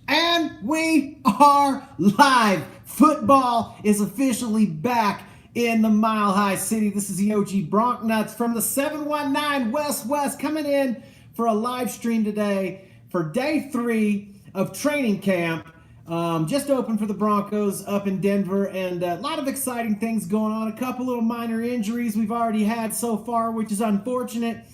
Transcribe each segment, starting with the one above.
And we are live. Football is officially back in the Mile High City. This is the OG Bronc Nuts from the 719 West coming in for a live stream today for day 3 of training camp. Just opened for the Broncos up in Denver, and a lot of exciting things going on. A couple little minor injuries we've already had so far, which is unfortunate,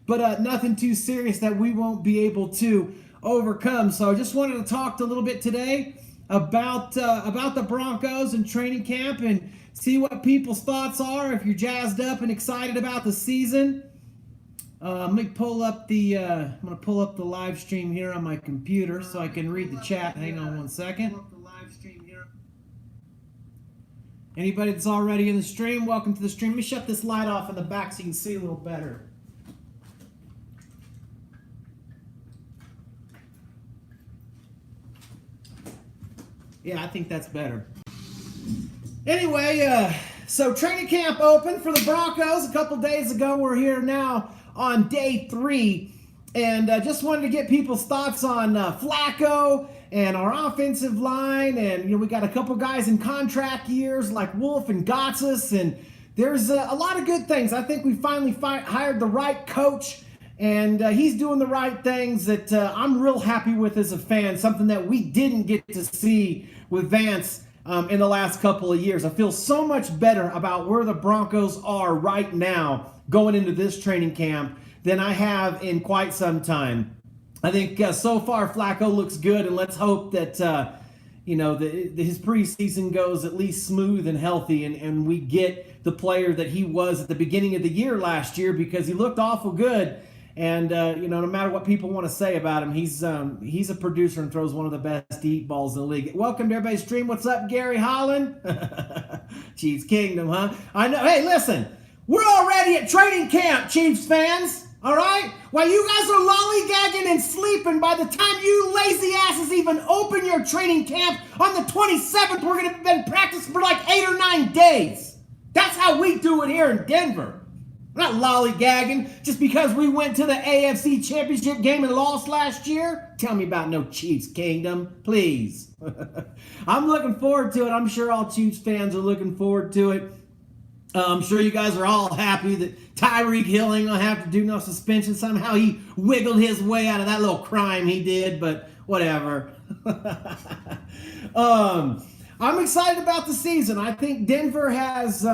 but nothing too serious that we won't be able to overcome. So I just wanted to talk a little bit today about the Broncos and training camp and see what people's thoughts are. If you're jazzed up and excited about the season, let me pull up the. I'm gonna pull up the live stream here on my computer so I can read the chat. Hang on one second. Anybody that's already in the stream, welcome to the stream. Let me shut this light off in the back so you can see a little better. Yeah, I think that's better. Anyway, so training camp opened for the Broncos a couple days ago. We're here now on day 3, and just wanted to get people's thoughts on Flacco and our offensive line. And we got a couple guys in contract years like Wolf and Gotsis, and there's a lot of good things. I think we finally hired the right coach, and he's doing the right things that I'm real happy with as a fan, something that we didn't get to see with Vance in the last couple of years. I feel so much better about where the Broncos are right now going into this training camp than I have in quite some time. I think so far Flacco looks good, and let's hope that his preseason goes at least smooth and healthy, and we get the player that he was at the beginning of the year last year, because he looked awful good. And, no matter what people want to say about him, he's a producer and throws one of the best deep balls in the league. Welcome to everybody's stream. What's up, Gary Holland? Chiefs Kingdom, huh? I know. Hey, listen, we're already at training camp, Chiefs fans, all right? While you guys are lollygagging and sleeping, by the time you lazy asses even open your training camp on the 27th, we're going to have been practicing for like 8 or 9 days. That's how we do it here in Denver. We're not lollygagging just because we went to the AFC Championship game and lost last year. Tell me about no Chiefs Kingdom, please. I'm looking forward to it. I'm sure all Chiefs fans are looking forward to it. I'm sure you guys are all happy that Tyreek Hill ain't going to have to do no suspension. Somehow he wiggled his way out of that little crime he did, but whatever. I'm excited about the season. I think Denver has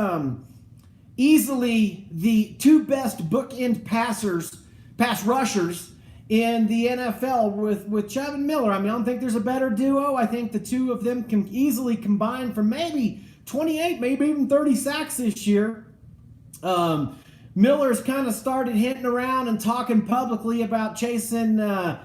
easily the 2 best bookend pass rushers in the NFL with Chubb and Miller. I mean, I don't think there's a better duo. I think the 2 of them can easily combine for maybe 28, maybe even 30 sacks this year. Miller's kind of started hinting around and talking publicly about chasing the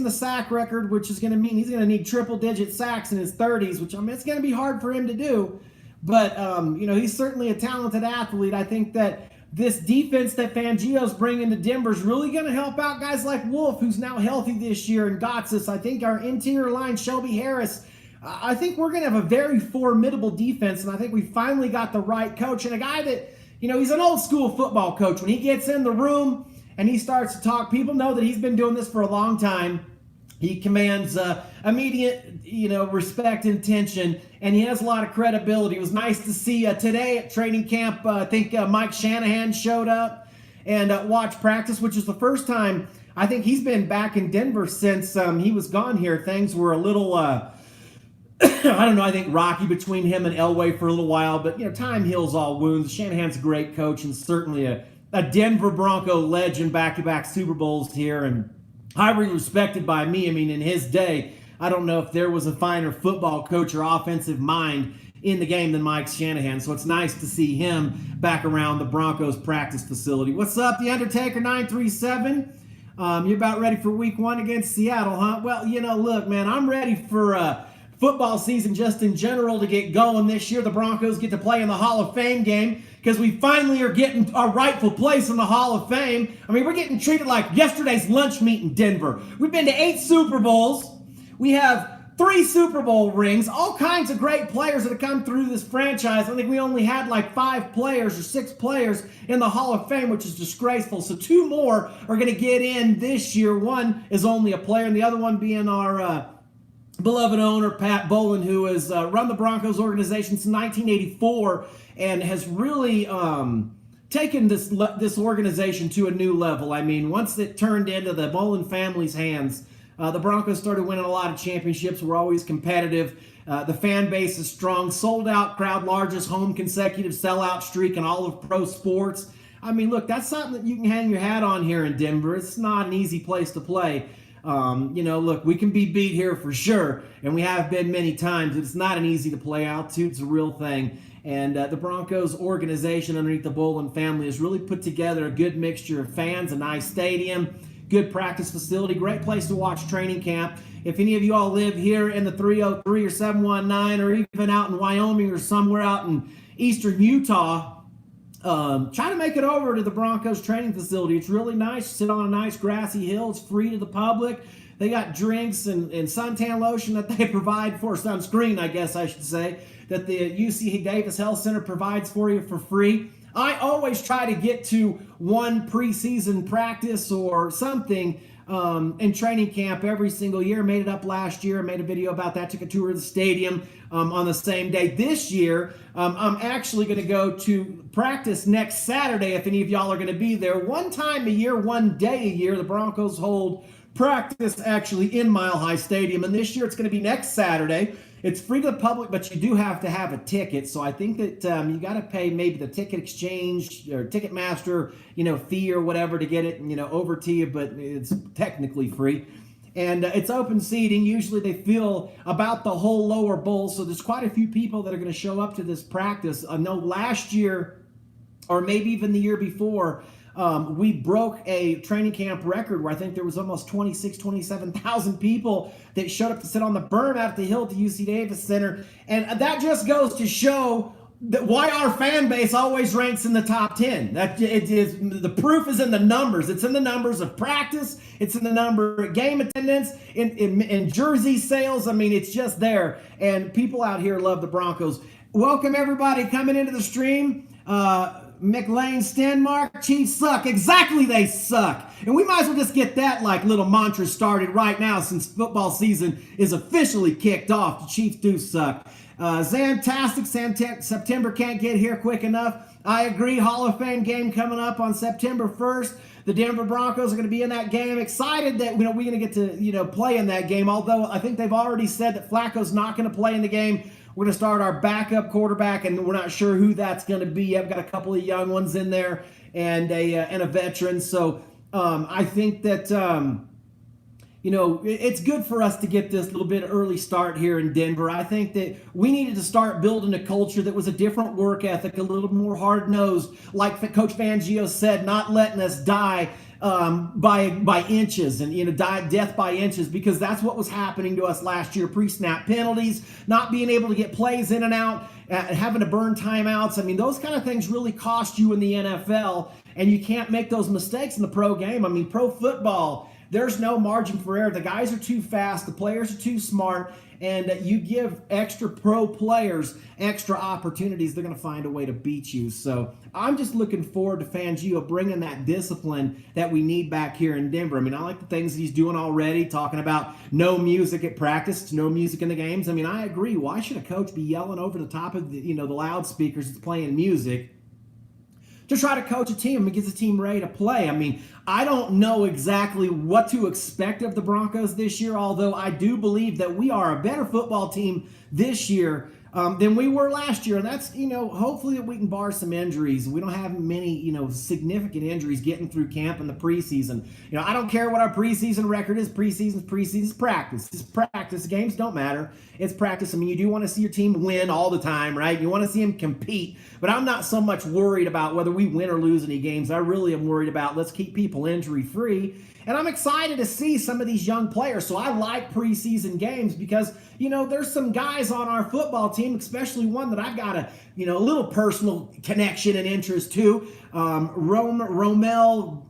sack record, which is going to mean he's going to need triple-digit sacks in his 30s, which, I mean, it's going to be hard for him to do. But, he's certainly a talented athlete. I think that this defense that Fangio's bringing to Denver is really going to help out guys like Wolf, who's now healthy this year, and Gotsis. I think our interior line, Shelby Harris, I think we're going to have a very formidable defense, and I think we finally got the right coach, and a guy that, he's an old-school football coach. When he gets in the room and he starts to talk, people know that he's been doing this for a long time. He commands immediate, respect and attention, and he has a lot of credibility. It was nice to see today at training camp. I think Mike Shanahan showed up and watched practice, which is the first time I think he's been back in Denver since he was gone here. Things were a little, I don't know, I think rocky between him and Elway for a little while, but time heals all wounds. Shanahan's a great coach and certainly a Denver Bronco legend, back-to-back Super Bowls here, and highly respected by me. I mean, in his day, I don't know if there was a finer football coach or offensive mind in the game than Mike Shanahan. So it's nice to see him back around the Broncos practice facility. What's up, The Undertaker 937? You're about ready for week 1 against Seattle, huh? Well, look, man, I'm ready for football season just in general to get going this year. The Broncos get to play in the Hall of Fame game because we finally are getting our rightful place in the Hall of Fame. I mean, we're getting treated like yesterday's lunch meat in Denver. We've been to 8 Super Bowls. We have 3 Super Bowl rings, all kinds of great players that have come through this franchise. I think we only had like 5 players or 6 players in the Hall of Fame, which is disgraceful. So 2 more are going to get in this year. One is only a player, and the other one being our beloved owner, Pat Bowlen, who has run the Broncos organization since 1984 and has really taken this organization to a new level. I mean, once it turned into the Bowlen family's hands, the Broncos started winning a lot of championships. We're always competitive. The fan base is strong, sold out crowd, largest home consecutive sellout streak in all of pro sports. I mean, look, that's something that you can hang your hat on here in Denver. It's not an easy place to play. Look, we can be beat here for sure, and we have been many times. It's not an easy to play. Altitude's a real thing. And the Broncos organization underneath the Bowlen family has really put together a good mixture of fans, a nice stadium, good practice facility, great place to watch training camp. If any of you all live here in the 303 or 719 or even out in Wyoming or somewhere out in eastern Utah, try to make it over to the Broncos training facility. It's really nice. Sit on a nice grassy hill. It's free to the public. They got drinks and suntan lotion that they provide for, sunscreen, I guess I should say, that the UC Davis Health Center provides for you for free. I always try to get to one preseason practice or something in training camp every single year. Made it up last year. Made a video about that. Took a tour of the stadium on the same day. This year, I'm actually going to go to practice next Saturday if any of y'all are going to be there. One time a year, one day a year, the Broncos hold practice actually in Mile High Stadium. And this year it's going to be next Saturday. It's free to the public, but you do have to have a ticket. So I think that you got to pay maybe the ticket exchange or Ticketmaster, fee or whatever to get it, over to you, but it's technically free. And it's open seating. Usually they fill about the whole lower bowl. So there's quite a few people that are going to show up to this practice. I know last year, or maybe even the year before, we broke a training camp record where I think there was almost 27,000 people that showed up to sit on the berm out at the hill at the UC Davis Center. And that just goes to show that why our fan base always ranks in the top 10. That it is, the proof is in the numbers. It's in the numbers of practice. It's in the number of game attendance, in jersey sales. I mean, it's just there. And people out here love the Broncos. Welcome everybody coming into the stream. McLean Stenmark, Chiefs suck. Exactly, they suck. And we might as well just get that little mantra started right now since football season is officially kicked off. The Chiefs do suck. Zantastic, September can't get here quick enough. I agree. Hall of Fame game coming up on September 1st. The Denver Broncos are going to be in that game. Excited that we're going to get to play in that game. Although I think they've already said that Flacco's not going to play in the game. We're going to start our backup quarterback, and we're not sure who that's going to be. I've got a couple of young ones in there and a veteran. So I think that it's good for us to get this little bit early start here in Denver. I think that we needed to start building a culture that was a different work ethic, a little more hard-nosed, like Coach Fangio said, not letting us die by inches and death by inches, because that's what was happening to us last year. Pre-snap penalties, not being able to get plays in and out, having to burn timeouts. I mean, those kind of things really cost you in the NFL, and you can't make those mistakes in the pro game. I mean, pro football, there's no margin for error. The guys are too fast, the players are too smart, and you give extra pro players extra opportunities, they're going to find a way to beat you. So I'm just looking forward to Fangio bringing that discipline that we need back here in Denver. I mean, I like the things that he's doing already, talking about no music at practice, no music in the games. I mean, I agree. Why should a coach be yelling over the top of the loudspeakers that's playing music to try to coach a team and get the team ready to play? I mean, I don't know exactly what to expect of the Broncos this year, although I do believe that we are a better football team this year than we were last year. And that's, hopefully that we can bar some injuries. We don't have many, significant injuries getting through camp in the preseason. I don't care what our preseason record is. Preseason's practice. It's practice. Games don't matter. It's practice. I mean, you do want to see your team win all the time, right? You want to see them compete. But I'm not so much worried about whether we win or lose any games. I really am worried about let's keep people injury-free. And I'm excited to see some of these young players. So I like preseason games because, there's some guys on our football team, especially one that I've got a little personal connection and interest to. Romel,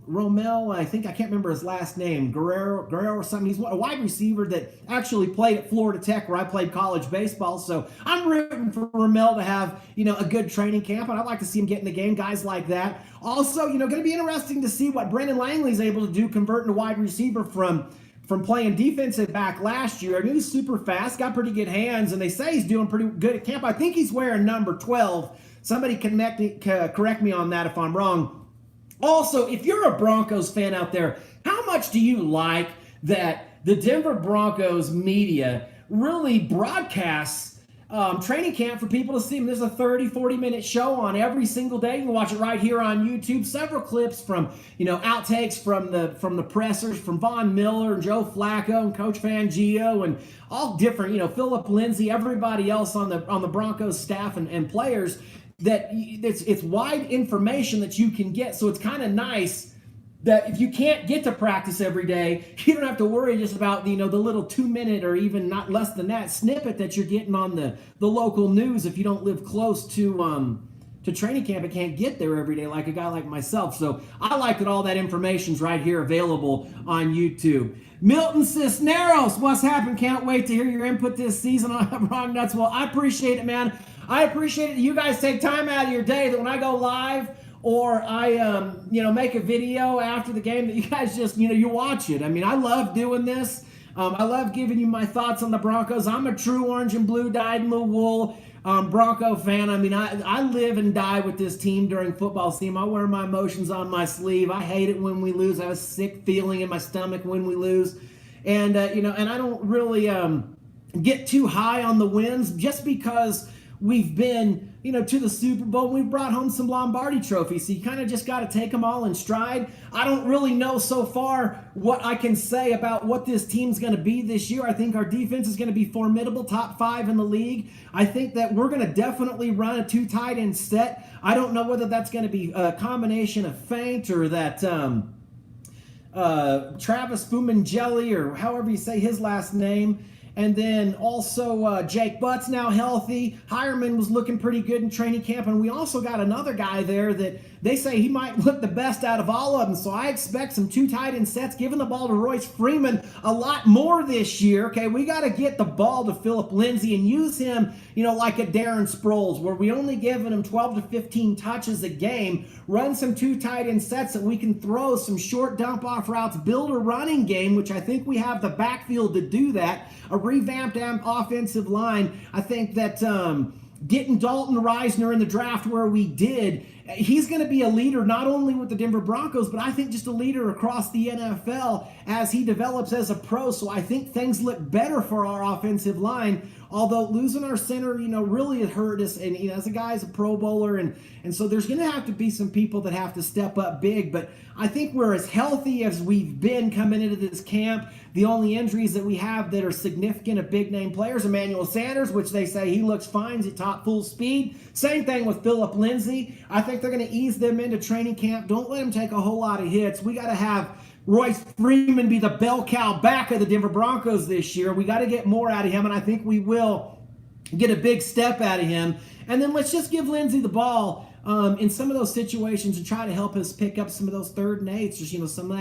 I can't remember his last name, Guerrero or something. He's a wide receiver that actually played at Florida Tech where I played college baseball. So I'm rooting for Romel to have, a good training camp, and I'd like to see him get in the game, guys like that. Also, going to be interesting to see what Brendan Langley's able to do converting to wide receiver from from playing defensive back last year. I mean, he's super fast, got pretty good hands, and they say he's doing pretty good at camp. I think he's wearing number 12. Somebody correct me on that if I'm wrong. Also, if you're a Broncos fan out there, how much do you like that the Denver Broncos media really broadcasts training camp for people to see? There's a 30-40 minute show on every single day. You can watch it right here on YouTube. Several clips from, outtakes from the pressers, from Von Miller and Joe Flacco and Coach Fangio and all different, Philip Lindsay, everybody else on the Broncos staff and players. That it's wide information that you can get. So it's kind of nice that if you can't get to practice every day, you don't have to worry just about the little 2-minute or even not less than that snippet that you're getting on the local news. If you don't live close to training camp and can't get there every day like a guy like myself. So I like that all that information's right here available on YouTube. Milton Cisneros, what's happened? Can't wait to hear your input this season on Wrong Nuts. Well, I appreciate it, man. I appreciate it that you guys take time out of your day, that when I go live or I, make a video after the game, that you guys just, you watch it. I mean, I love doing this. I love giving you my thoughts on the Broncos. I'm a true orange and blue, dyed-in-the-wool Bronco fan. I mean, I live and die with this team during football season. I wear my emotions on my sleeve. I hate it when we lose. I have a sick feeling in my stomach when we lose. And, and I don't really get too high on the wins just because we've been, to the Super Bowl. We've brought home some Lombardi trophies. So you kind of just got to take them all in stride. I don't really know so far what I can say about what this team's going to be this year. I think our defense is going to be formidable, top 5 in the league. I think that we're going to definitely run a 2 tight end set. I don't know whether that's going to be a combination of feint or that Travis Fumangelli, or however you say his last name. And then also Jake Butt's now healthy. Hireman was looking pretty good in training camp. And we also got another guy there that they say he might look the best out of all of them. So I expect some 2 tight end sets, giving the ball to Royce Freeman a lot more this year. Okay, we got to get the ball to Philip Lindsay and use him, like a Darren Sproles, where we only giving him 12 to 15 touches a game. Run some 2 tight end sets that we can throw some short dump off routes, build a running game, which I think we have the backfield to do that. A revamped offensive line. I think that getting Dalton Reisner in the draft where we did, he's going to be a leader not only with the Denver Broncos, but I think just a leader across the NFL as he develops as a pro. So I think things look better for our offensive line. Although losing our center, really hurt us. And as a guy's a Pro Bowler, and so there's going to have to be some people that have to step up big. But I think we're as healthy as we've been coming into this camp. The only injuries that we have that are significant of big-name players, Emmanuel Sanders, which they say he looks fine, he's at top full speed. Same thing with Philip Lindsay. I think they're going to ease them into training camp. Don't let him take a whole lot of hits. We got to have Royce Freeman be the bell cow back of the Denver Broncos this year. We got to get more out of him, and I think we will get a big step out of him. And then let's just give Lindsay the ball in some of those situations and try to help us pick up some of those 3rd and 8s, just some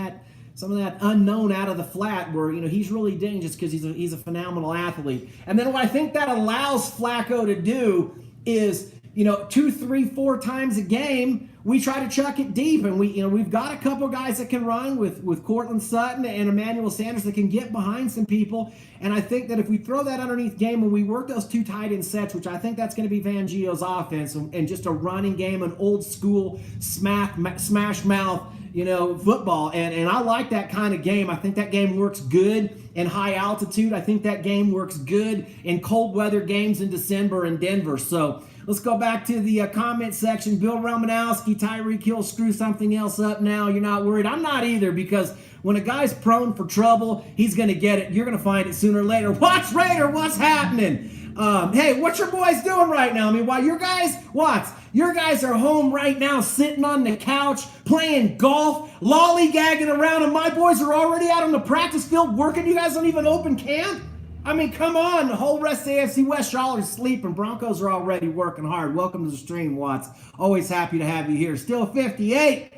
of that unknown out of the flat where he's really dangerous because he's a phenomenal athlete. And then what I think that allows Flacco to do is 2, 3, 4 times a game we try to chuck it deep, and we've got a couple guys that can run with Cortland Sutton and Emmanuel Sanders that can get behind some people. And I think that if we throw that underneath game and we work those 2 tight end sets, which I think that's going to be Fangio's offense, and just a running game, an old school smash mouth football. And I like that kind of game. I think that game works good in high altitude. I think that game works good in cold weather games in December in Denver. So let's go back to the comment section. Bill Romanowski, Tyreek Hill, screw something else up now. You're not worried. I'm not either, because when a guy's prone for trouble, he's going to get it. You're going to find it sooner or later. Watch Raider, what's happening? Hey, what your boys doing right now? I mean, while your guys are home right now sitting on the couch, playing golf, lollygagging around, and my boys are already out on the practice field working. You guys don't even open camp? I mean, come on. The whole rest of the AFC West, y'all are sleeping. Broncos are already working hard. Welcome to the stream, Watts. Always happy to have you here. Still 58.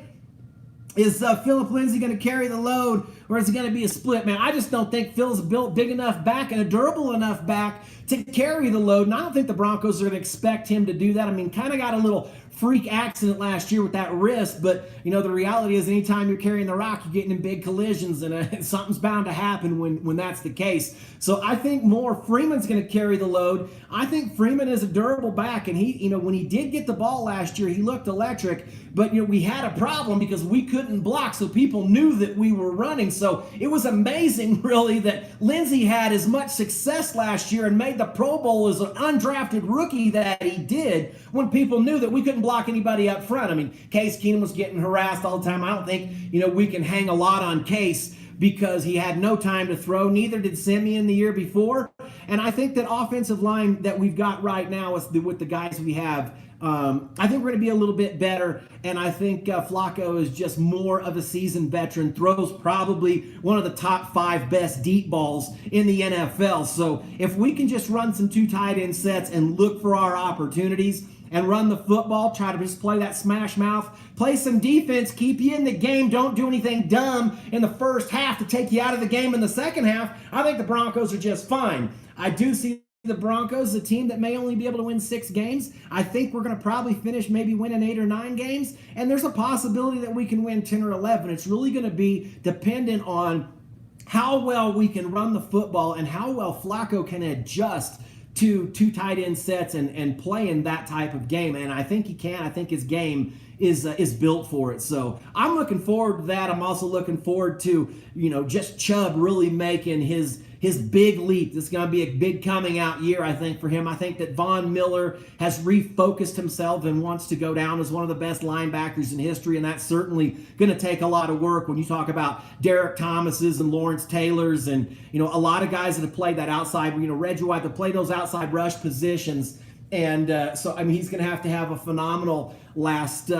Is Philip Lindsay going to carry the load, or is it going to be a split? Man, I just don't think Phil's built big enough back and a durable enough back to carry the load, and I don't think the Broncos are going to expect him to do that. I mean, kind of got a little freak accident last year with that wrist, but the reality is anytime you're carrying the rock, you're getting in big collisions, and something's bound to happen when that's the case. So I think Freeman's going to carry the load. I think Freeman is a durable back, and he, when he did get the ball last year, he looked electric, but we had a problem because we couldn't block, so people knew that we were running. So it was amazing, really, that Lindsey had as much success last year and made the Pro Bowl as an undrafted rookie that he did when people knew that we couldn't block anybody up front. I mean, Case Keenum was getting harassed all the time. I don't think, we can hang a lot on Case because he had no time to throw. Neither did Simeon the year before. And I think that offensive line that we've got right now with the guys we have, I think we're going to be a little bit better, and I think Flacco is just more of a seasoned veteran, throws probably one of the top 5 best deep balls in the NFL. So if we can just run some 2 tight end sets and look for our opportunities and run the football, try to just play that smash mouth, play some defense, keep you in the game, don't do anything dumb in the first half to take you out of the game in the second half, I think the Broncos are just fine. I do see the Broncos, a team that may only be able to win 6 games. I think we're going to probably finish maybe winning 8 or 9 games, and there's a possibility that we can win 10 or 11. It's really going to be dependent on how well we can run the football and how well Flacco can adjust to 2 tight end sets and play in that type of game. And I think he can. I think his game is built for it. So I'm looking forward to that. I'm also looking forward to, just Chubb really making his big leap. This is going to be a big coming out year, I think, for him. I think that Von Miller has refocused himself and wants to go down as one of the best linebackers in history, and that's certainly going to take a lot of work when you talk about Derek Thomas's and Lawrence Taylor's and, a lot of guys that have played that outside, Reggie White, that play those outside rush positions. And so, he's going to have a phenomenal last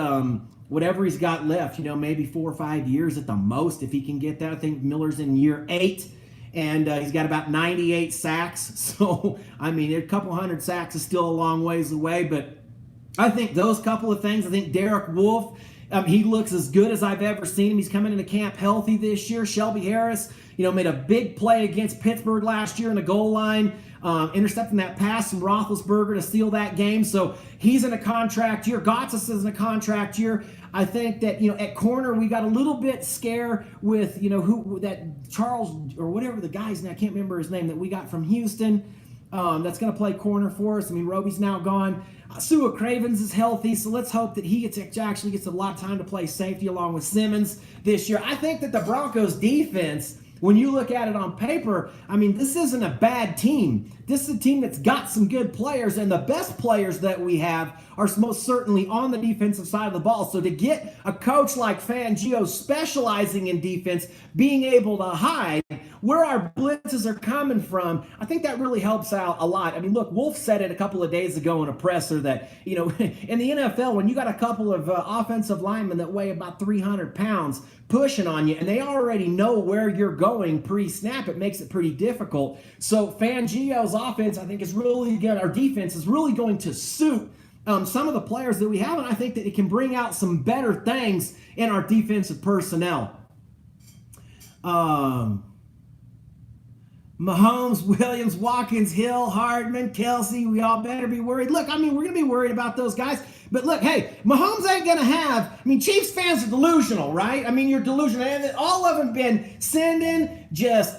whatever he's got left, maybe 4 or 5 years at the most if he can get that. I think Miller's in year 8. And he's got about 98 sacks. So, a couple hundred sacks is still a long ways away. But I think those couple of things, I think Derek Wolfe, he looks as good as I've ever seen him. He's coming into camp healthy this year. Shelby Harris, made a big play against Pittsburgh last year in the goal line, intercepting that pass from Roethlisberger to steal that game. So he's in a contract year. Gotsis is in a contract year. I think that, at corner, we got a little bit scared with, that Charles or whatever the guy's name, I can't remember his name, that we got from Houston that's going to play corner for us. Roby's now gone. Sua Cravens is healthy, so let's hope that he actually gets a lot of time to play safety along with Simmons this year. I think that the Broncos defense, when you look at it on paper, this isn't a bad team. This is a team that's got some good players, and the best players that we have are most certainly on the defensive side of the ball. So to get a coach like Fangio specializing in defense, being able to hide where our blitzes are coming from, I think that really helps out a lot. Look, Wolf said it a couple of days ago in a presser that, in the NFL, when you got a couple of offensive linemen that weigh about 300 pounds pushing on you, and they already know where you're going pre-snap, it makes it pretty difficult. So Fangio's offense, I think, is really good. Our defense is really going to suit some of the players that we have, and I think that it can bring out some better things in our defensive personnel. Mahomes, Williams, Watkins, Hill, Hardman, Kelsey, we all better be worried. Look, we're going to be worried about those guys. But look, hey, Mahomes ain't going to have, Chiefs fans are delusional, right? You're delusional. And all of them been sending just,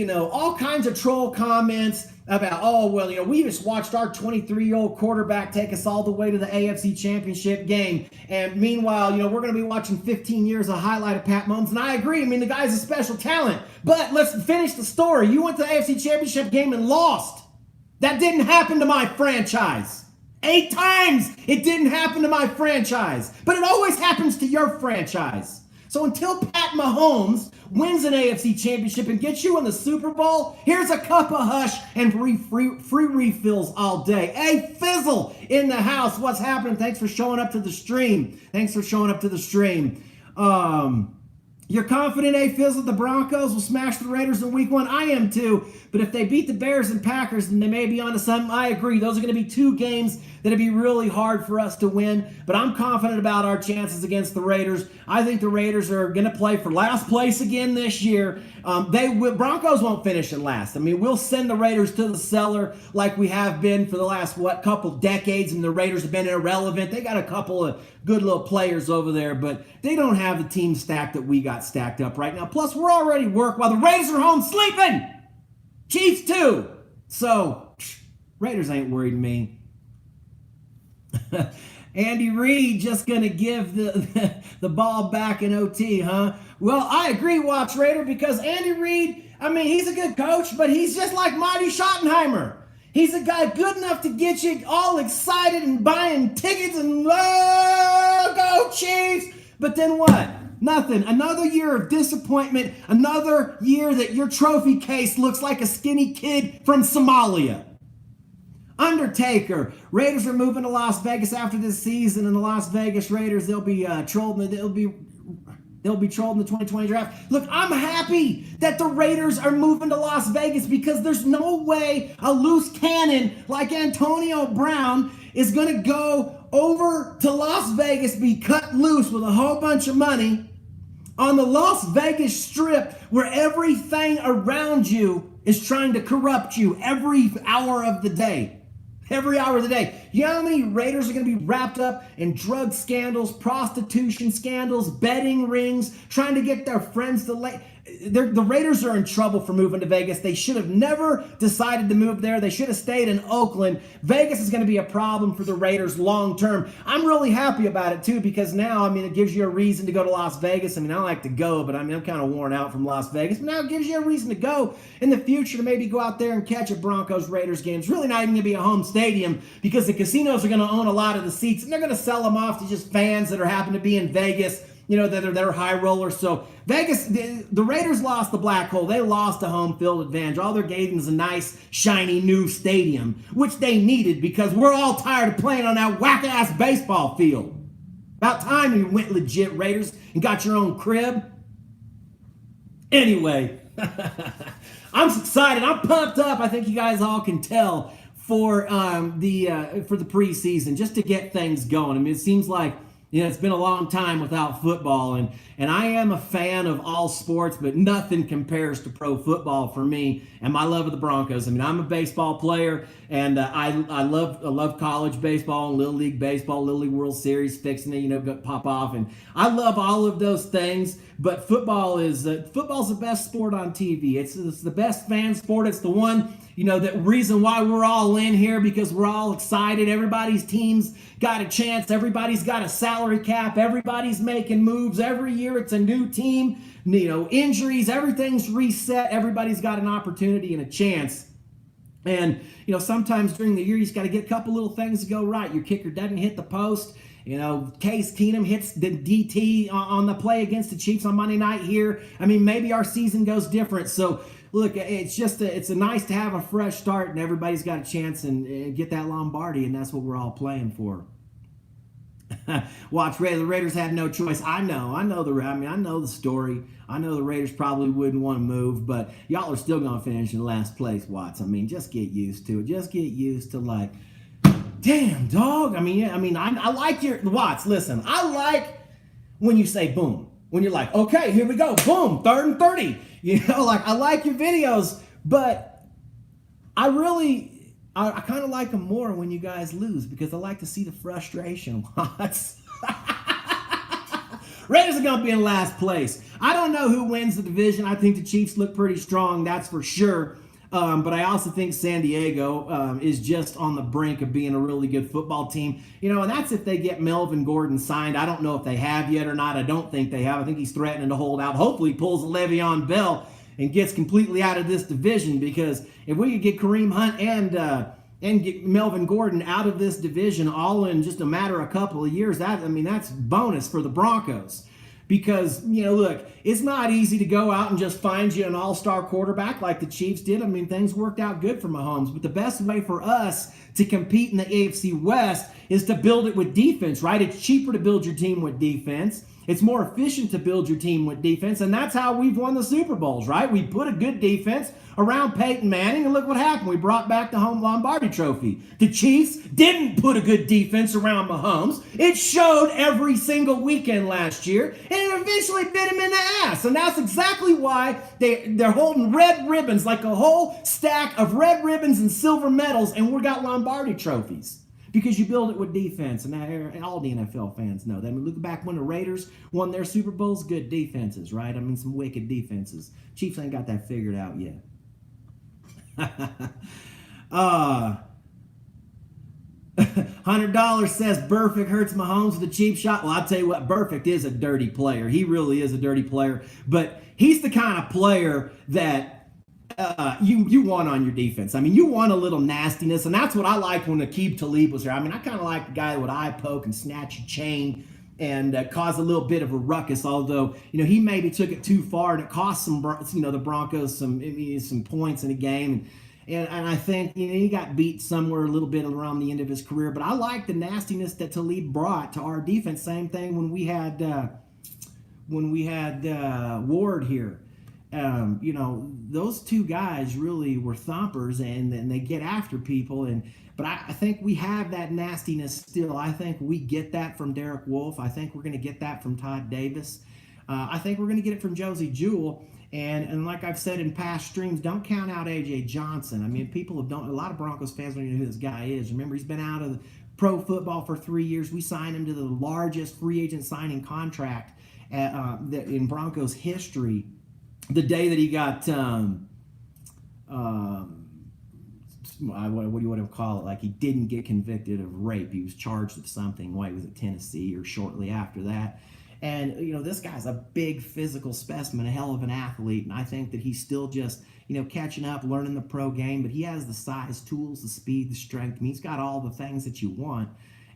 all kinds of troll comments about, we just watched our 23-year-old quarterback take us all the way to the AFC Championship game. And meanwhile, we're going to be watching 15 years of highlight of Pat Mahomes. And I agree. The guy's a special talent. But let's finish the story. You went to the AFC Championship game and lost. That didn't happen to my franchise. 8 times it didn't happen to my franchise. But it always happens to your franchise. So until Pat Mahomes wins an AFC Championship and gets you in the Super Bowl, here's a cup of hush and free refills all day. Hey, Fizzle in the house. What's happening? Thanks for showing up to the stream. You're confident, Fizzle, the Broncos will smash the Raiders in week 1? I am too. But if they beat the Bears and Packers, then they may be onto something. I agree. Those are going to be 2 games that'll be really hard for us to win. But I'm confident about our chances against the Raiders. I think the Raiders are going to play for last place again this year. Broncos won't finish in last. I mean, we'll send the Raiders to the cellar like we have been for the last, couple decades, and the Raiders have been irrelevant. They got a couple of good little players over there, but they don't have the team stacked that we got stacked up right now. Plus, we're already work while the Raiders are home sleeping. Chiefs too. So, Raiders ain't worried me. Andy Reid just going to give the ball back in OT, huh? Well, I agree, Watch Raider, because Andy Reid, I mean, he's a good coach, but he's just like Marty Schottenheimer. He's a guy good enough to get you all excited and buying tickets and, oh, go Chiefs! But then what? Nothing. Another year of disappointment. Another year that your trophy case looks like a skinny kid from Somalia. Undertaker. Raiders are moving to Las Vegas after this season, and the Las Vegas Raiders, they'll be trolled in the 2020 draft. Look, I'm happy that the Raiders are moving to Las Vegas because there's no way a loose cannon like Antonio Brown is going to go over to Las Vegas, be cut loose with a whole bunch of money on the Las Vegas Strip where everything around you is trying to corrupt you every hour of the day. Every hour of the day. You know how many Raiders are going to be wrapped up in drug scandals, prostitution scandals, betting rings, trying to get their friends to lay. The Raiders are in trouble for moving to Vegas. They should have never decided to move there. They should have stayed in Oakland. Vegas is going to be a problem for the Raiders long term. I'm really happy about it too because now, I mean, it gives you a reason to go to Las Vegas. I mean, I like to go, but I mean, I'm kind of worn out from Las Vegas. But now it gives you a reason to go in the future to maybe go out there and catch a Broncos-Raiders game. It's really not even going to be a home stadium because the casinos are going to own a lot of the seats and they're going to sell them off to just fans that happen to be in Vegas. You know, that are high rollers. So Vegas, the Raiders lost the black hole. They lost a home field advantage. All they gave them is a nice, shiny new stadium, which they needed because we're all tired of playing on that whack-ass baseball field. About time you went legit, Raiders, and got your own crib. Anyway, I'm excited. I'm pumped up. I think you guys all can tell for the preseason, just to get things going. I mean, it seems like, you know, it's been a long time without football, and I am a fan of all sports, but nothing compares to pro football for me and my love of the Broncos. I mean, I'm a baseball player, and I love college baseball and Little League baseball, Little League World Series, fixing to, you know, pop off, and I love all of those things. But football's the best sport on TV. It's the best fan sport. It's the one, you know, the reason why we're all in here, because we're all excited. Everybody's team's got a chance. Everybody's got a salary cap. Everybody's making moves. Every year it's a new team. You know, injuries, everything's reset. Everybody's got an opportunity and a chance. And, you know, sometimes during the year, you just got to get a couple little things to go right. Your kicker doesn't hit the post. You know, Case Keenum hits the DT on the play against the Chiefs on Monday night here. I mean, maybe our season goes different. So, look, it's just it's nice to have a fresh start, and everybody's got a chance and get that Lombardi, and that's what we're all playing for. Watch, the Raiders had no choice. I know the story. I know the Raiders probably wouldn't want to move, but y'all are still going to finish in last place, Watts. I mean, just get used to it. Just get used to, like, damn, dog. I mean, yeah, I like your, Watts, listen, I like when you say boom. When you're like, okay, here we go, boom, 3rd and 30. You know, like, I like your videos, but I kind of like them more when you guys lose because I like to see the frustration. Watts. Raiders are going to be in last place. I don't know who wins the division. I think the Chiefs look pretty strong, that's for sure. But I also think San Diego is just on the brink of being a really good football team. You know, and that's if they get Melvin Gordon signed. I don't know if they have yet or not. I don't think they have. I think he's threatening to hold out. Hopefully he pulls a Le'Veon Bell and gets completely out of this division, because if we could get Kareem Hunt and get Melvin Gordon out of this division all in just a matter of a couple of years, that's bonus for the Broncos. Because, you know, look, it's not easy to go out and just find you an all-star quarterback like the Chiefs did. I mean, things worked out good for Mahomes. But the best way for us to compete in the AFC West is to build it with defense, right? It's cheaper to build your team with defense. It's more efficient to build your team with defense, and that's how we've won the Super Bowls, right? We put a good defense around Peyton Manning, and look what happened. We brought back the home Lombardi trophy. The Chiefs didn't put a good defense around Mahomes. It showed every single weekend last year, and it eventually bit him in the ass. And that's exactly why they're holding red ribbons, like a whole stack of red ribbons and silver medals, and we got Lombardi trophies. Because you build it with defense, and all the NFL fans know that. I mean, look back when the Raiders won their Super Bowls, good defenses, right? I mean, some wicked defenses. Chiefs ain't got that figured out yet. $100 says Burfict hurts Mahomes with a cheap shot. Well, I'll tell you what, Burfict is a dirty player. He really is a dirty player. But he's the kind of player that you want on your defense. I mean, you want a little nastiness, and that's what I liked when Aqib Talib was here. I mean, I kind of like the guy that would eye poke and snatch a chain and cause a little bit of a ruckus, although, he maybe took it too far, and it cost the Broncos some points in a game. And I think he got beat somewhere a little bit around the end of his career. But I like the nastiness that Talib brought to our defense. Same thing when we had Ward here. Those two guys really were thumpers, and they get after people. But I think we have that nastiness still. I think we get that from Derek Wolfe. I think we're going to get that from Todd Davis. I think we're going to get it from Josie Jewell. And like I've said in past streams, don't count out A.J. Johnson. I mean, a lot of Broncos fans don't even know who this guy is. Remember, he's been out of pro football for 3 years. We signed him to the largest free agent signing contract in Broncos history. The day that he got, what do you want to call it? Like, he didn't get convicted of rape. He was charged with something while he was at Tennessee or shortly after that. And, this guy's a big physical specimen, a hell of an athlete. And I think that he's still just, catching up, learning the pro game. But he has the size, tools, the speed, the strength. I mean, he's got all the things that you want.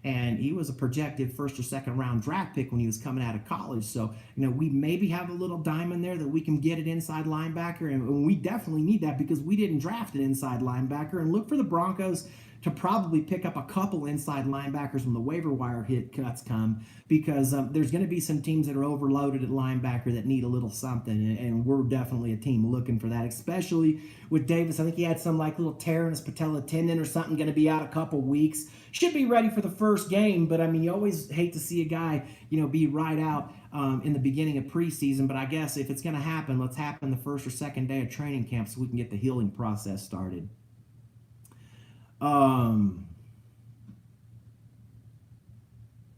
And he was a projected first or second round draft pick when he was coming out of college. So, we maybe have a little diamond there that we can get an inside linebacker. And we definitely need that because we didn't draft an inside linebacker. And look for the Broncos to probably pick up a couple inside linebackers when the waiver wire cuts come, because there's going to be some teams that are overloaded at linebacker that need a little something, and we're definitely a team looking for that, especially with Davis. I think he had some little tear in his patella tendon or something, going to be out a couple weeks. Should be ready for the first game, but I mean, you always hate to see a guy, be right out in the beginning of preseason, but I guess if it's going to happen, let's happen the first or second day of training camp so we can get the healing process started.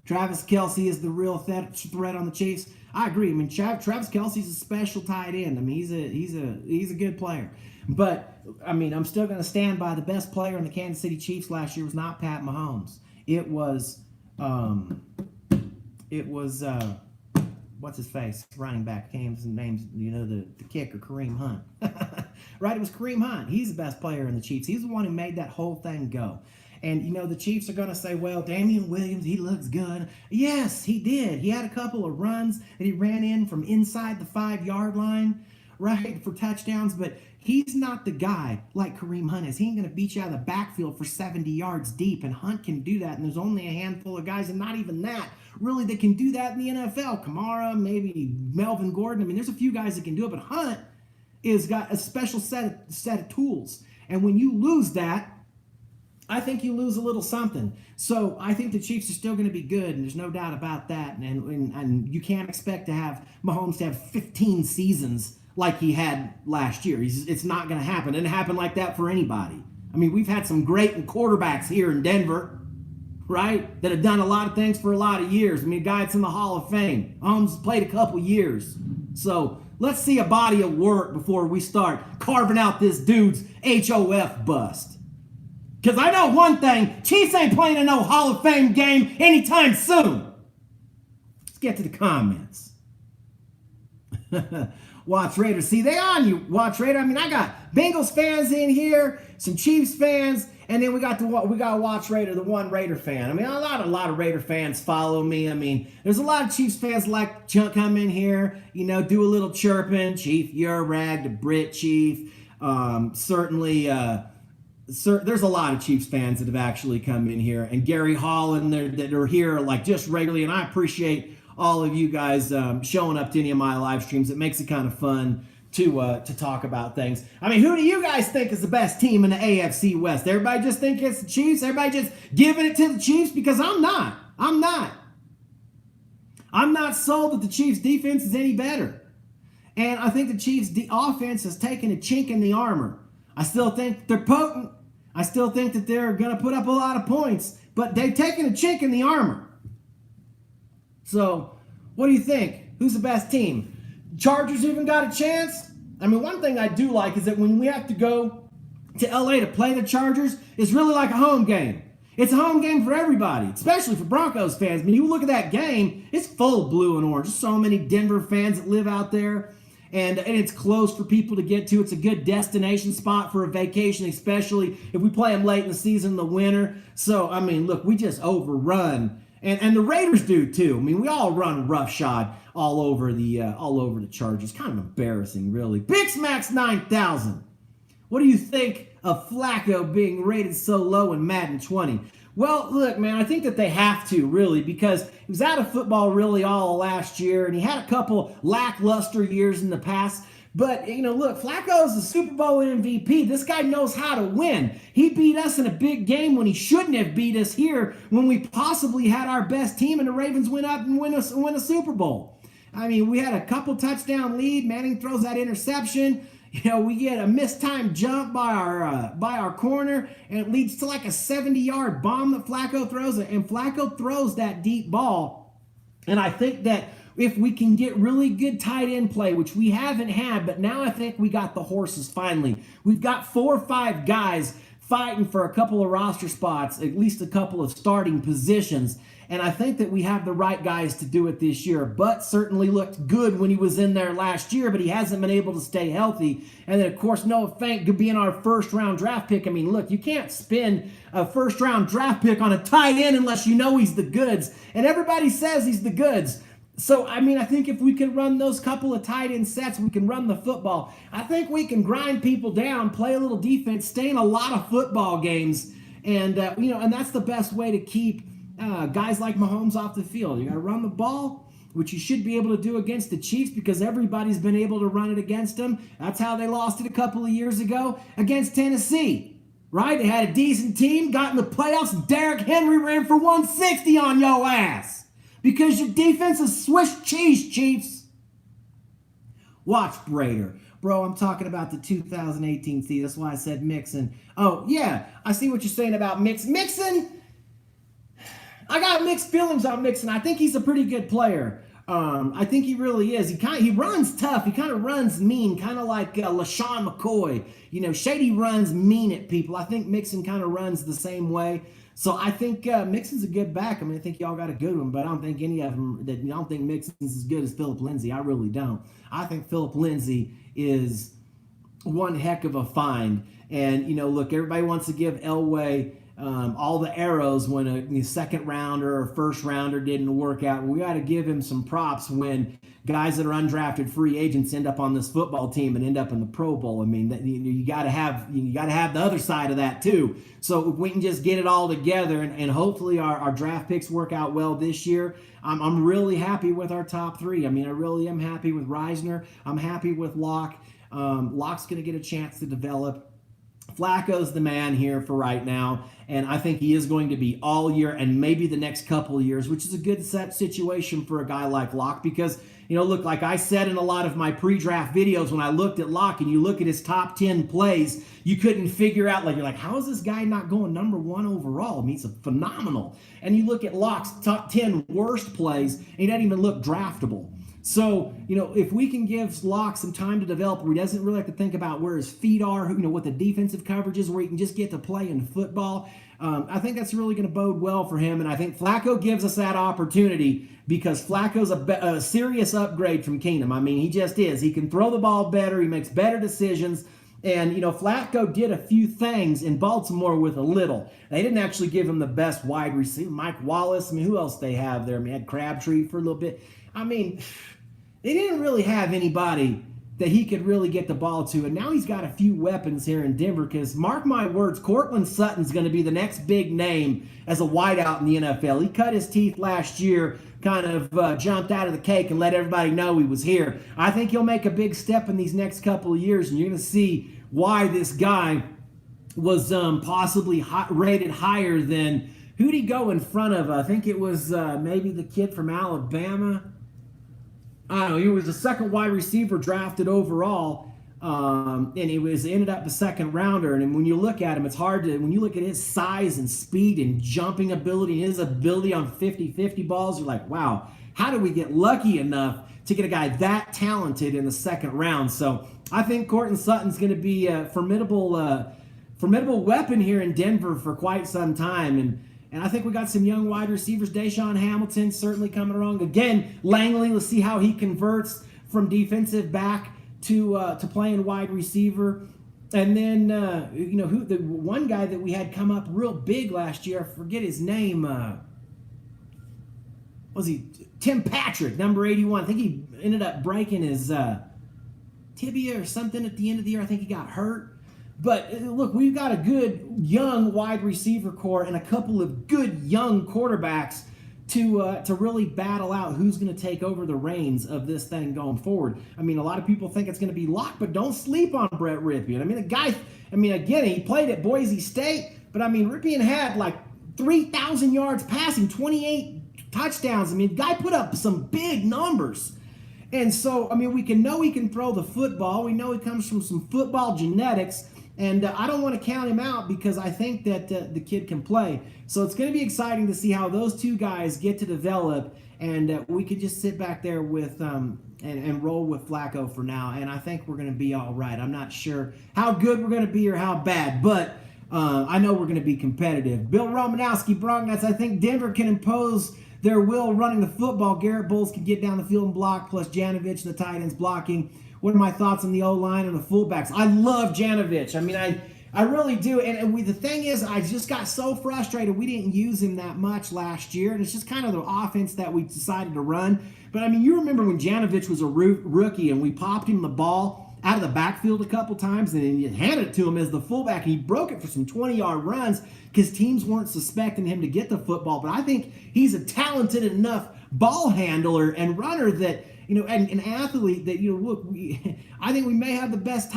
Travis Kelce is the real threat on the Chiefs. I agree. I mean, Travis Kelce's a special tight end. I mean, he's a good player. But I mean, I'm still going to stand by the best player in the Kansas City Chiefs last year was not Pat Mahomes. It was what's his face, running back. Can't even names, the kicker, Kareem Hunt. Right, it was Kareem Hunt. He's the best player in the Chiefs. He's the one who made that whole thing go. And, the Chiefs are going to say, well, Damian Williams, he looks good. Yes, he did. He had a couple of runs that he ran in from inside the 5-yard line, right, for touchdowns. But he's not the guy like Kareem Hunt is. He ain't going to beat you out of the backfield for 70 yards deep. And Hunt can do that. And there's only a handful of guys, and not even that, really, that can do that in the NFL. Kamara, maybe Melvin Gordon. I mean, there's a few guys that can do it. But Hunt is got a special set of tools. And when you lose that, I think you lose a little something. So I think the Chiefs are still going to be good, and there's no doubt about that. And you can't expect to have Mahomes to have 15 seasons like he had last year. It's not going to happen. It didn't happen like that for anybody. I mean, we've had some great quarterbacks here in Denver, right, that have done a lot of things for a lot of years. I mean, a guy that's in the Hall of Fame. Mahomes played a couple years. So let's see a body of work before we start carving out this dude's HOF bust. Because I know one thing, Chiefs ain't playing in no Hall of Fame game anytime soon. Let's get to the comments. Watch Raider. See, they on you, Watch Raider. I mean, I got Bengals fans in here, some Chiefs fans, and then we got Watch Raider, the one Raider fan. I mean, a lot of Raider fans follow me. I mean, there's a lot of Chiefs fans like to come in here, do a little chirping. Chief, you're a rag, the Brit Chief. Certainly, there's a lot of Chiefs fans that have actually come in here, and Gary Holland that are here just regularly, and I appreciate all of you guys showing up to any of my live streams. It makes it kind of fun to talk about things. I mean, who do you guys think is the best team in the AFC West? Everybody just think it's the Chiefs? Everybody just giving it to the Chiefs? Because I'm not. I'm not sold that the Chiefs' defense is any better. And I think the Chiefs' offense has taken a chink in the armor. I still think they're potent. I still think that they're going to put up a lot of points. But they've taken a chink in the armor. So, what do you think? Who's the best team? Chargers even got a chance? I mean, one thing I do like is that when we have to go to LA to play the Chargers, it's really like a home game. It's a home game for everybody, especially for Broncos fans. I mean, you look at that game, it's full of blue and orange. There's so many Denver fans that live out there, and it's close for people to get to. It's a good destination spot for a vacation, especially if we play them late in the season in the winter. So, I mean, look, we just overrun. And the Raiders do too. I mean, we all run roughshod all over the Chargers. Kind of embarrassing, really. Big Smacks 9000. What do you think of Flacco being rated so low in Madden 20? Well, look, man, I think that they have to, really, because he was out of football really all last year, and he had a couple lackluster years in the past. But, look, Flacco's the Super Bowl MVP. This guy knows how to win. He beat us in a big game when he shouldn't have beat us here when we possibly had our best team and the Ravens went up and win a Super Bowl. I mean, we had a couple touchdown lead. Manning throws that interception. We get a mistimed jump by our corner, and it leads to like a 70-yard bomb that Flacco throws. And Flacco throws that deep ball. And I think that if we can get really good tight end play, which we haven't had, but now I think we got the horses finally. We've got 4 or 5 guys fighting for a couple of roster spots, at least a couple of starting positions. And I think that we have the right guys to do it this year. Butt certainly looked good when he was in there last year, but he hasn't been able to stay healthy. And then, of course, Noah Fant being our first-round draft pick. I mean, look, you can't spend a first-round draft pick on a tight end unless you know he's the goods. And everybody says he's the goods. So, I mean, I think if we can run those couple of tight end sets, we can run the football. I think we can grind people down, play a little defense, stay in a lot of football games. And, and that's the best way to keep guys like Mahomes off the field. You got to run the ball, which you should be able to do against the Chiefs because everybody's been able to run it against them. That's how they lost it a couple of years ago against Tennessee, right? They had a decent team, got in the playoffs, and Derrick Henry ran for 160 on your ass because your defense is Swiss cheese, Chiefs. Watch Brader. Bro, I'm talking about the 2018 season. That's why I said Mixon. Oh, yeah, I see what you're saying about Mixon. I got mixed feelings on Mixon. I think he's a pretty good player. I think he really is. He runs tough. He kind of runs mean, kind of like LaShawn McCoy. Shady runs mean at people. I think Mixon kind of runs the same way. So I think Mixon's a good back. I mean, I think y'all got a good one, but I don't think any of them. I don't think Mixon's as good as Philip Lindsay. I really don't. I think Philip Lindsay is one heck of a find. And look, everybody wants to give Elway all the arrows when a second rounder or first rounder didn't work out. We got to give him some props when guys that are undrafted free agents end up on this football team and end up in the Pro Bowl. I mean, you got to have the other side of that too. So if we can just get it all together and hopefully our draft picks work out well this year, I'm really happy with our top 3. I mean, I really am happy with Reisner. I'm happy with Locke. Locke's going to get a chance to develop. Flacco's the man here for right now, and I think he is going to be all year and maybe the next couple of years, which is a good set situation for a guy like Locke because, look, like I said in a lot of my pre-draft videos when I looked at Locke and you look at his top 10 plays, you couldn't figure out, you're like, how is this guy not going number 1 overall? I mean, he's phenomenal. And you look at Locke's top 10 worst plays, and he doesn't even look draftable. So, if we can give Locke some time to develop where he doesn't really have to think about where his feet are, what the defensive coverage is, where he can just get to play in football, I think that's really going to bode well for him. And I think Flacco gives us that opportunity because Flacco's a serious upgrade from Keenum. I mean, he just is. He can throw the ball better. He makes better decisions. And, Flacco did a few things in Baltimore with a little. They didn't actually give him the best wide receiver. Mike Wallace. I mean, who else they have there? I mean, had Crabtree for a little bit. I mean, they didn't really have anybody that he could really get the ball to. And now he's got a few weapons here in Denver because, mark my words, Cortland Sutton's going to be the next big name as a wideout in the NFL. He cut his teeth last year, kind of jumped out of the cake and let everybody know he was here. I think he'll make a big step in these next couple of years, and you're going to see why this guy was possibly rated higher than, who'd he go in front of? I think it was maybe the kid from Alabama. I don't know, he was the second wide receiver drafted overall, and he ended up a second rounder. And when you look at him, it's hard to, when you look at his size and speed and jumping ability and his ability on 50-50 balls, you're like, wow, how did we get lucky enough to get a guy that talented in the second round? So I think Cortland Sutton's going to be a formidable weapon here in Denver for quite some time. And I think we got some young wide receivers. Deshaun Hamilton certainly coming along. Again, Langley, let's see how he converts from defensive back to playing wide receiver. And then, who the one guy that we had come up real big last year, I forget his name. Was he Tim Patrick, number 81? I think he ended up breaking his tibia or something at the end of the year. I think he got hurt. But look, we've got a good young wide receiver core and a couple of good young quarterbacks to really battle out who's going to take over the reins of this thing going forward. I mean, a lot of people think it's going to be Locke, but don't sleep on Brett Ripien. I mean, again, he played at Boise State, but I mean, Ripien had like 3,000 yards passing, 28 touchdowns. I mean, the guy put up some big numbers. And so, I mean, we know he can throw the football. We know he comes from some football genetics. And I don't want to count him out because I think that the kid can play. So it's going to be exciting to see how those two guys get to develop. And we could just sit back there with and roll with Flacco for now. And I think we're going to be all right. I'm not sure how good we're going to be or how bad, but I know we're going to be competitive. Bill Romanowski, Broncos, I think Denver can impose their will running the football. Garrett Bowles can get down the field and block, plus Janovich and the tight ends blocking. What are my thoughts on the O-line and the fullbacks? I love Janovich. I mean, I really do. And the thing is, I just got so frustrated we didn't use him that much last year. And it's just kind of the offense that we decided to run. But, I mean, you remember when Janovich was a rookie and we popped him the ball out of the backfield a couple times and then you handed it to him as the fullback and he broke it for some 20-yard runs because teams weren't suspecting him to get the football. But I think he's a talented enough ball handler and runner that, and an athlete that, look, I think we may have the best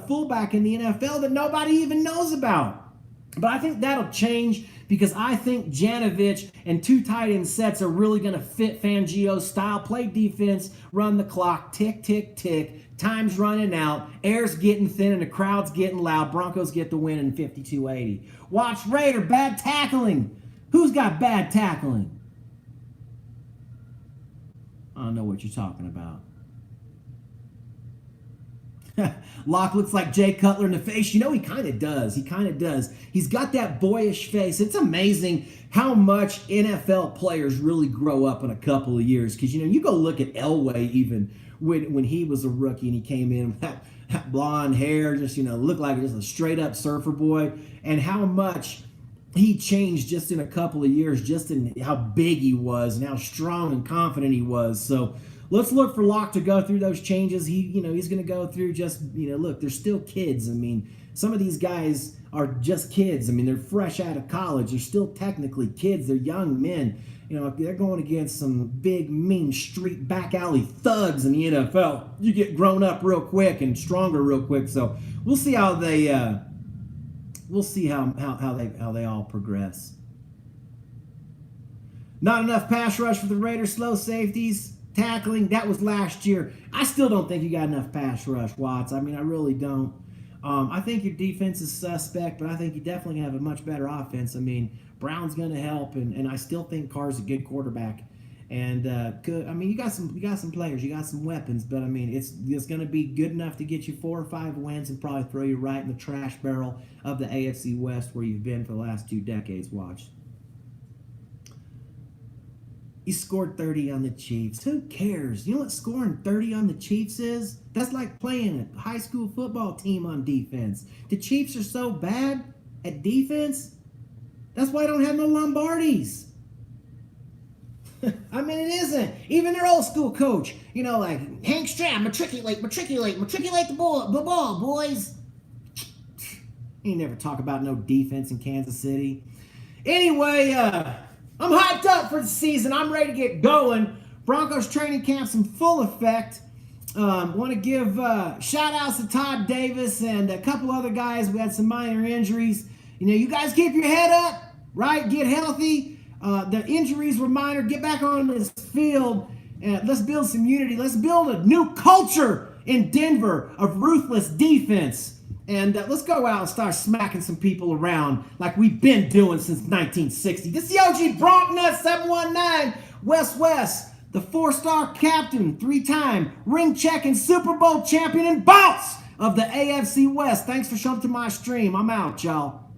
fullback in the NFL that nobody even knows about. But I think that'll change because I think Janovich and two tight end sets are really going to fit Fangio's style. Play defense, run the clock, tick, tick, tick. Time's running out. Air's getting thin and the crowd's getting loud. Broncos get the win in 52-80. Watch Raider, bad tackling. Who's got bad tackling? I don't know what you're talking about. Locke looks like Jay Cutler in the face. He kind of does. He's got that boyish face. It's amazing how much NFL players really grow up in a couple of years. Because, you go look at Elway even when he was a rookie and he came in with that blonde hair, just, looked like just a straight up surfer boy. And how much he changed just in a couple of years, just in how big he was and how strong and confident he was. So let's look for Locke to go through those changes. He's going to go through just, look, they're still kids. I mean, some of these guys are just kids. I mean, they're fresh out of college. They're still technically kids. They're young men. They're going against some big, mean, street back alley thugs in the NFL. You get grown up real quick and stronger real quick. So we'll see how they... We'll see how they all progress. Not enough pass rush for the Raiders. Slow safeties, tackling. That was last year. I still don't think you got enough pass rush, Watts. I mean, I really don't. I think your defense is suspect, but I think you definitely have a much better offense. I mean, Brown's going to help, and I still think Carr's a good quarterback. And you got some players, you got some weapons, but I mean, it's going to be good enough to get you 4 or 5 wins and probably throw you right in the trash barrel of the AFC West where you've been for the last 2 decades. Watch. He scored 30 on the Chiefs. Who cares? You know what scoring 30 on the Chiefs is? That's like playing a high school football team on defense. The Chiefs are so bad at defense. That's why I don't have no Lombardis. I mean, it isn't. Even their old school coach, you know, like Hank Stram, matriculate the ball, boys. He never talk about no defense in Kansas City. Anyway, I'm hyped up for the season. I'm ready to get going. Broncos training camp's in full effect. Want to give shout outs to Todd Davis and a couple other guys. We had some minor injuries. You know, you guys keep your head up, right? Get healthy. The injuries were minor. Get back on this field and let's build some unity. Let's build a new culture in Denver of ruthless defense. And let's go out and start smacking some people around like we've been doing since 1960. This is the OG Bronc Nut 719 West, the 4-star captain, 3-time ring checking Super Bowl champion and boss of the AFC West. Thanks for showing up to my stream. I'm out, y'all.